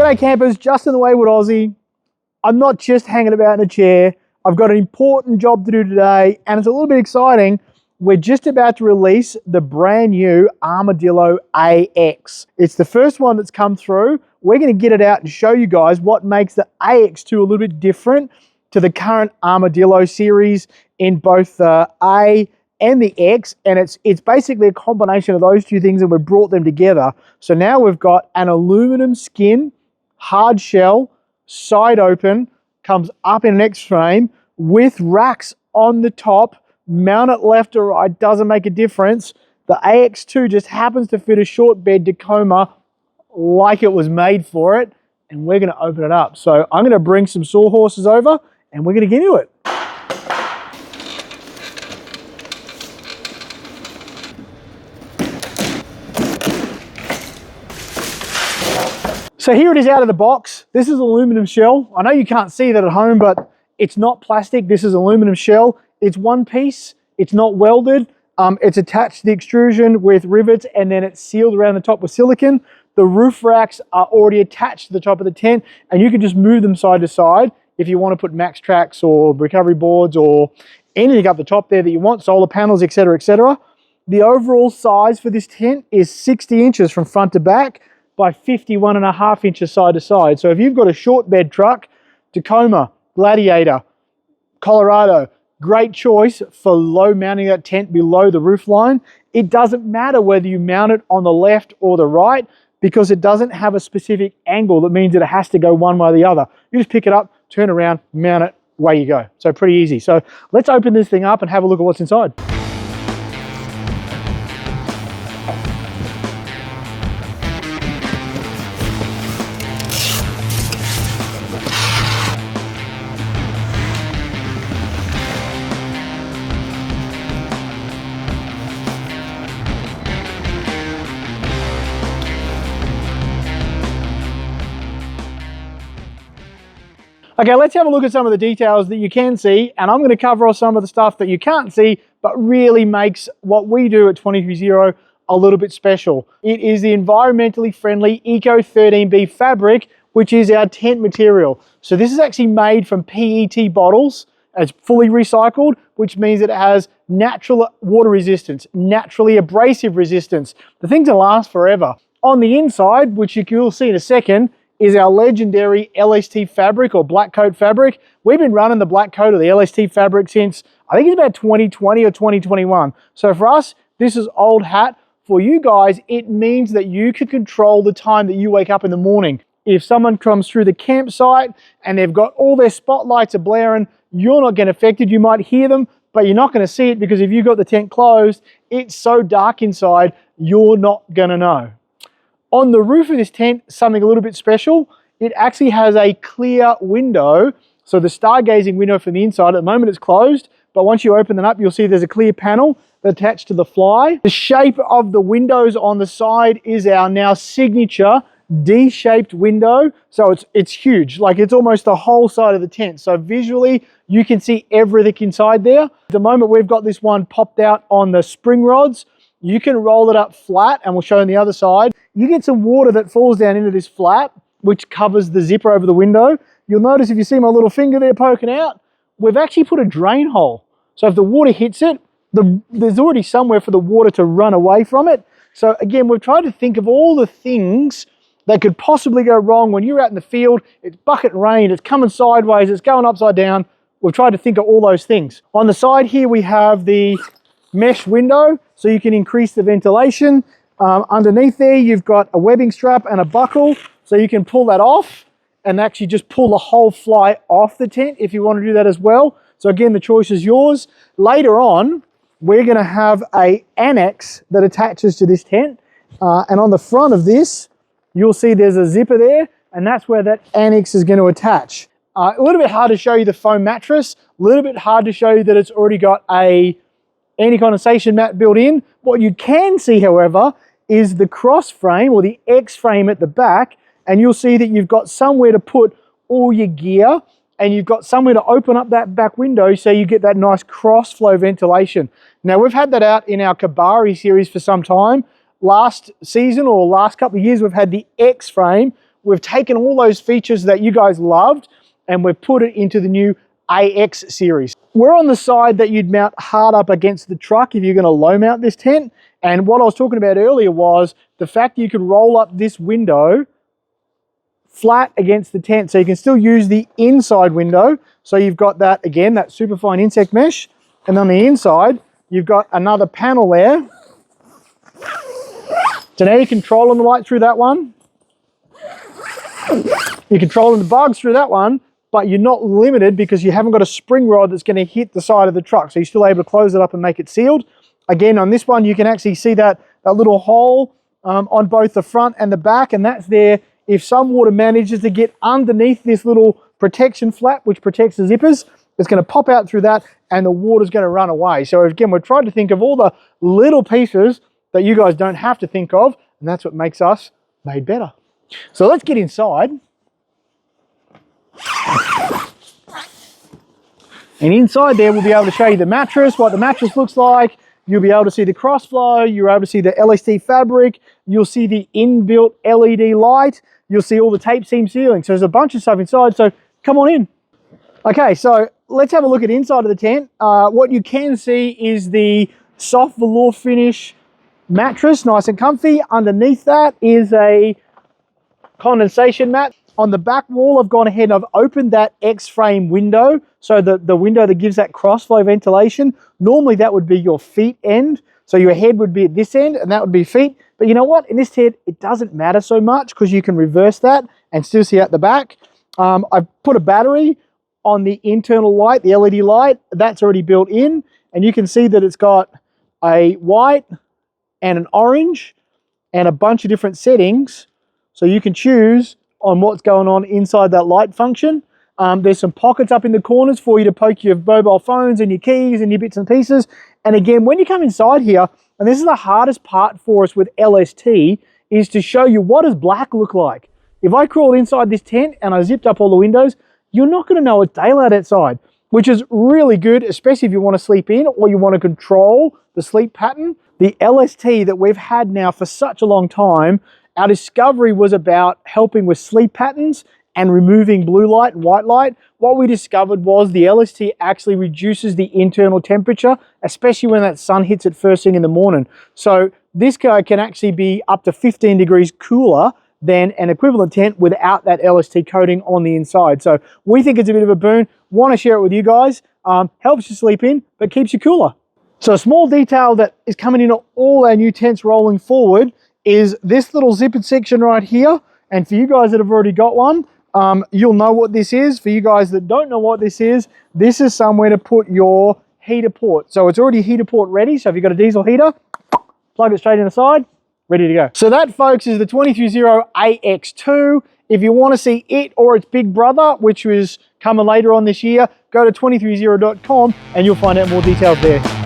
G'day campers, Justin the Wayward Aussie. I'm not just hanging about in a chair. I've got an important job to do today, and it's a little bit exciting. We're just about to release the brand new Armadillo AX. It's the first one that's come through. We're going to get it out and show you guys what makes the AX2 a little bit different to the current Armadillo series in both the A and the X, and it's basically a combination of those two things, and we've brought them together. So now we've got an aluminum skin, hard shell, side open, comes up in an X-frame with racks on the top. Mount it left or right, doesn't make a difference. The AX2 just happens to fit a short bed Tacoma like it was made for it, and we're going to open it up. So I'm going to bring some sawhorses over, and we're going to get into it. So here it is out of the box. This is aluminum shell. I know you can't see that at home, but it's not plastic. This is aluminum shell. It's one piece. It's not welded. It's attached to the extrusion with rivets, and then it's sealed around the top with silicone. The roof racks are already attached to the top of the tent, and you can just move them side to side if you want to put max tracks or recovery boards or anything up the top there that you want, solar panels, etc., etc. The overall size for this tent is 60 inches from front to back by 51.5 inches side to side. So if you've got a short bed truck, Tacoma, Gladiator, Colorado, great choice for low mounting that tent below the roof line. It doesn't matter whether you mount it on the left or the right, because it doesn't have a specific angle that means that it has to go one way or the other. You just pick it up, turn around, mount it, away you go. So pretty easy. So let's open this thing up and have a look at what's inside. Okay, let's have a look at some of the details that you can see, and I'm going to cover off some of the stuff that you can't see, but really makes what we do at 23Zero a little bit special. It is the environmentally friendly Eco 13B fabric, which is our tent material. So this is actually made from PET bottles. It's fully recycled, which means that it has natural water resistance, naturally abrasive resistance. The thing's gonna last forever. On the inside, which you'll see in a second, is our legendary LST fabric or black coat fabric. We've been running the black coat or the LST fabric since, I think it's about 2020 or 2021. So for us, this is old hat. For you guys, it means that you can control the time that you wake up in the morning. If someone comes through the campsite and they've got all their spotlights are blaring, you're not getting affected. You might hear them, but you're not gonna see it, because if you've got the tent closed, it's so dark inside, you're not gonna know. On the roof of this tent, something a little bit special. It actually has a clear window. So the stargazing window from the inside, at the moment it's closed, but once you open it up, you'll see there's a clear panel attached to the fly. The shape of the windows on the side is our now signature D-shaped window. So it's huge, like it's almost the whole side of the tent. So visually, you can see everything inside there. At the moment, we've got this one popped out on the spring rods. You can roll it up flat, and we'll show on the other side. You get some water that falls down into this flap, which covers the zipper over the window. You'll notice, if you see my little finger there poking out, we've actually put a drain hole. So if the water hits it, there's already somewhere for the water to run away from it. So again, we've tried to think of all the things that could possibly go wrong when you're out in the field. It's bucket rain, it's coming sideways, it's going upside down. We've tried to think of all those things. On the side here, we have the mesh window, so you can increase the ventilation. Underneath there, you've got a webbing strap and a buckle, so you can pull that off and actually just pull the whole fly off the tent if you want to do that as well. So again, the choice is yours. Later on, we're going to have an annex that attaches to this tent, and on the front of this, you'll see there's a zipper there, and that's where that annex is going to attach. A little bit hard to show you the foam mattress, a little bit hard to show you that it's already got a anti-condensation mat built in. What you can see, however, is the cross frame or the X frame at the back, and you'll see that you've got somewhere to put all your gear, and you've got somewhere to open up that back window so you get that nice cross flow ventilation. Now, we've had that out in our Kabari series for some time. Last season or last couple of years, we've had the X frame, we've taken all those features that you guys loved and we've put it into the new AX series. We're on the side that you'd mount hard up against the truck if you're going to low mount this tent. And what I was talking about earlier was the fact that you could roll up this window flat against the tent, so you can still use the inside window. So you've got that, again, that super fine insect mesh, and on the inside you've got another panel there. So now you're controlling the light through that one, you're controlling the bugs through that one, but you're not limited because you haven't got a spring rod that's going to hit the side of the truck, so you're still able to close it up and make it sealed. Again, on this one you can actually see that little hole on both the front and the back, and that's there if some water manages to get underneath this little protection flap which protects the zippers. It's going to pop out through that and the water's going to run away. So again, we're trying to think of all the little pieces that you guys don't have to think of, and that's what makes us made better. So let's get inside. And inside there we'll be able to show you the mattress, what the mattress looks like. You'll be able to see the cross flow, you're able to see the LST fabric, you'll see the inbuilt LED light, you'll see all the tape seam sealing. So there's a bunch of stuff inside, so come on in. Okay, so let's have a look at inside of the tent. What you can see is the soft velour finish mattress, nice and comfy. Underneath that is a condensation mat. On the back wall, I've gone ahead and I've opened that X-frame window, so the window that gives that cross-flow ventilation. Normally that would be your feet end, so your head would be at this end and that would be feet. But you know what, in this tent, it doesn't matter so much because you can reverse that and still see out the back. I've put a battery on the internal light, the LED light, that's already built in, and you can see that it's got a white and an orange and a bunch of different settings, so you can choose on what's going on inside that light function. There's some pockets up in the corners for you to poke your mobile phones and your keys and your bits and pieces. And again, when you come inside here, and this is the hardest part for us with LST, is to show you what does black look like. If I crawled inside this tent and I zipped up all the windows, you're not going to know it's daylight outside, which is really good, especially if you want to sleep in or you want to control the sleep pattern. The LST that we've had now for such a long time, our discovery was about helping with sleep patterns and removing blue light and white light. What we discovered was the LST actually reduces the internal temperature, especially when that sun hits it first thing in the morning. So this guy can actually be up to 15 degrees cooler than an equivalent tent without that LST coating on the inside. So we think it's a bit of a boon. Want to share it with you guys. Helps you sleep in, but keeps you cooler. So a small detail that is coming in all our new tents rolling forward is this little zippered section right here. And for you guys that have already got one, you'll know what this is. For you guys that don't know what this is somewhere to put your heater port. So it's already heater port ready. So if you've got a diesel heater, plug it straight in the side, ready to go. So that, folks, is the 23Zero AX2. If you want to see it or its big brother, which was coming later on this year, go to 23zero.com and you'll find out more details there.